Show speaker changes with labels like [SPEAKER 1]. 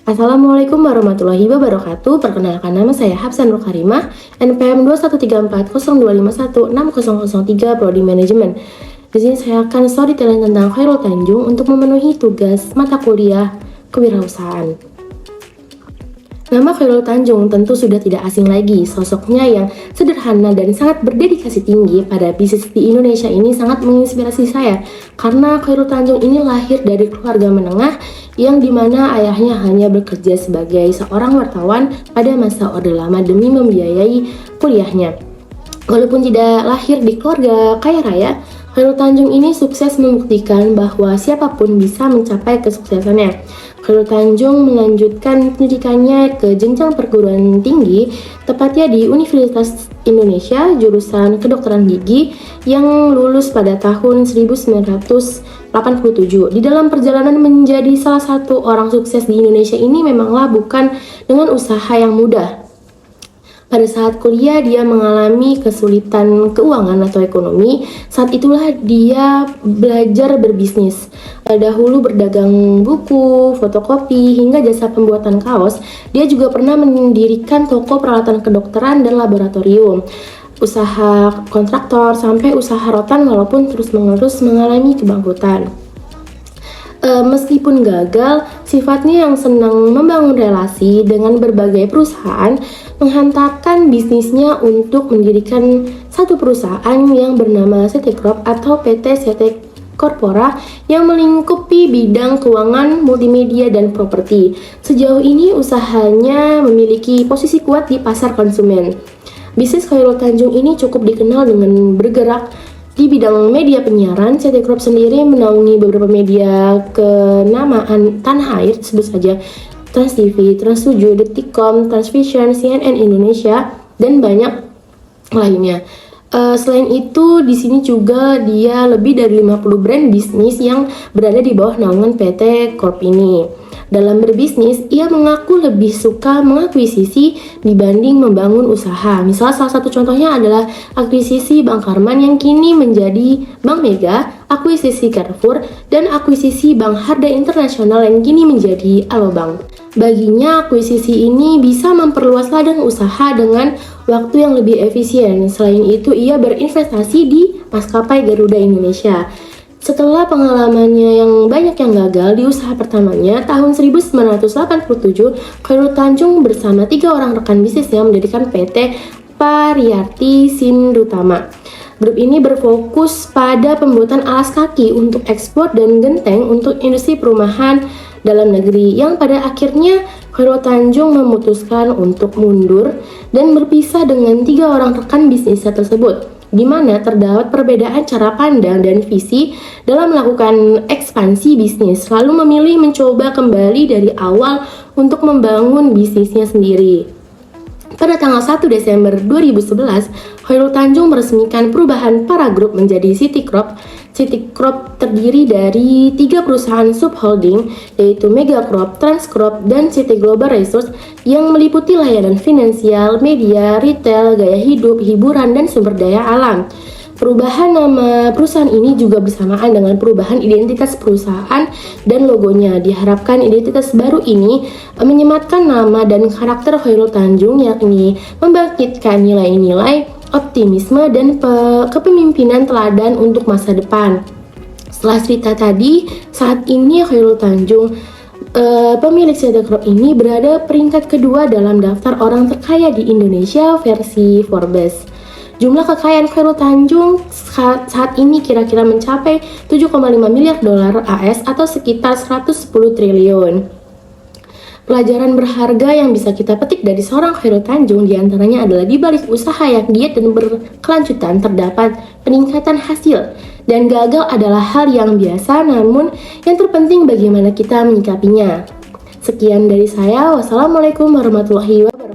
[SPEAKER 1] Assalamualaikum warahmatullahi wabarakatuh. Perkenalkan, nama saya Hafsan Nur Karimah, NPM 21340216003 Prodi Manajemen. Di sini saya akan storytelling tentang Khairul Tanjung untuk memenuhi tugas mata kuliah kewirausahaan. Nama Khairul Tanjung tentu sudah tidak asing lagi. Sosoknya yang sederhana dan sangat berdedikasi tinggi pada bisnis di Indonesia ini sangat menginspirasi saya. Karena Khairul Tanjung ini lahir dari keluarga menengah yang dimana ayahnya hanya bekerja sebagai seorang wartawan pada masa Orde Lama demi membiayai kuliahnya. Walaupun tidak lahir di keluarga kaya raya, Khairul Tanjung ini sukses membuktikan bahwa siapapun bisa mencapai kesuksesannya. Khairul Tanjung melanjutkan pendidikannya ke jenjang perguruan tinggi, tepatnya di Universitas Indonesia, jurusan kedokteran gigi, yang lulus pada tahun 1987. Di dalam perjalanan menjadi salah satu orang sukses di Indonesia ini memanglah bukan dengan usaha yang mudah. Pada saat kuliah dia mengalami kesulitan keuangan atau ekonomi. Saat itulah dia belajar berbisnis. Dahulu berdagang buku, fotokopi, hingga jasa pembuatan kaos. Dia juga pernah mendirikan toko peralatan kedokteran dan laboratorium, usaha kontraktor, sampai usaha rotan walaupun terus-menerus mengalami kebangkrutan. Meskipun gagal, sifatnya yang senang membangun relasi dengan berbagai perusahaan menghantarkan bisnisnya untuk mendirikan satu perusahaan yang bernama CT Corp atau PT CT Corpora yang melingkupi bidang keuangan, multimedia, dan properti. Sejauh ini usahanya memiliki posisi kuat di pasar konsumen. Bisnis Khairul Tanjung ini cukup dikenal dengan bergerak di bidang media penyiaran. CT Corp sendiri menaungi beberapa media kenamaan tanah air, sebut saja Trans TV, Trans 7, Detikcom, Transvision, CNN Indonesia, dan banyak lainnya. Selain itu, di sini juga dia lebih dari 50 brand bisnis yang berada di bawah naungan PT Corp ini. Dalam berbisnis, ia mengaku lebih suka mengakuisisi dibanding membangun usaha. Misal salah satu contohnya adalah akuisisi Bank Karman yang kini menjadi Bank Mega, akuisisi Carrefour, dan akuisisi Bank Harda Internasional yang kini menjadi Alobank. Baginya, akuisisi ini bisa memperluas ladang usaha dengan waktu yang lebih efisien. Selain itu, ia berinvestasi di maskapai Garuda Indonesia. Setelah pengalamannya yang banyak yang gagal di usaha pertamanya, tahun 1987, Khairul Tanjung bersama 3 orang rekan bisnisnya mendirikan PT Pariyarti Sindutama. Grup ini berfokus pada pembuatan alas kaki untuk ekspor dan genteng untuk industri perumahan dalam negeri, yang pada akhirnya Khairul Tanjung memutuskan untuk mundur dan berpisah dengan 3 orang rekan bisnisnya tersebut, di mana terdapat perbedaan cara pandang dan visi dalam melakukan ekspansi bisnis, lalu memilih mencoba kembali dari awal untuk membangun bisnisnya sendiri. Pada tanggal 1 Desember 2011, Khairul Tanjung meresmikan perubahan Para Group menjadi City Corp. City Corp terdiri dari 3 perusahaan subholding, yaitu Mega Corp, Trans Corp, dan City Global Resource yang meliputi layanan finansial, media, retail, gaya hidup, hiburan, dan sumber daya alam. Perubahan nama perusahaan ini juga bersamaan dengan perubahan identitas perusahaan dan logonya. Diharapkan identitas baru ini menyematkan nama dan karakter Khairul Tanjung, yakni membangkitkan nilai-nilai optimisme dan kepemimpinan teladan untuk masa depan. Setelah cerita tadi, saat ini Khairul Tanjung, pemilik CT Corp ini berada peringkat kedua dalam daftar orang terkaya di Indonesia versi Forbes. Jumlah kekayaan Khairul Tanjung saat ini kira-kira mencapai 7,5 miliar dolar AS atau sekitar 110 triliun. Pelajaran berharga yang bisa kita petik dari seorang Khairul Tanjung diantaranya adalah di balik usaha yang giat dan berkelanjutan terdapat peningkatan hasil, dan gagal adalah hal yang biasa, namun yang terpenting bagaimana kita menyikapinya. Sekian dari saya. Wassalamualaikum warahmatullahi wabarakatuh.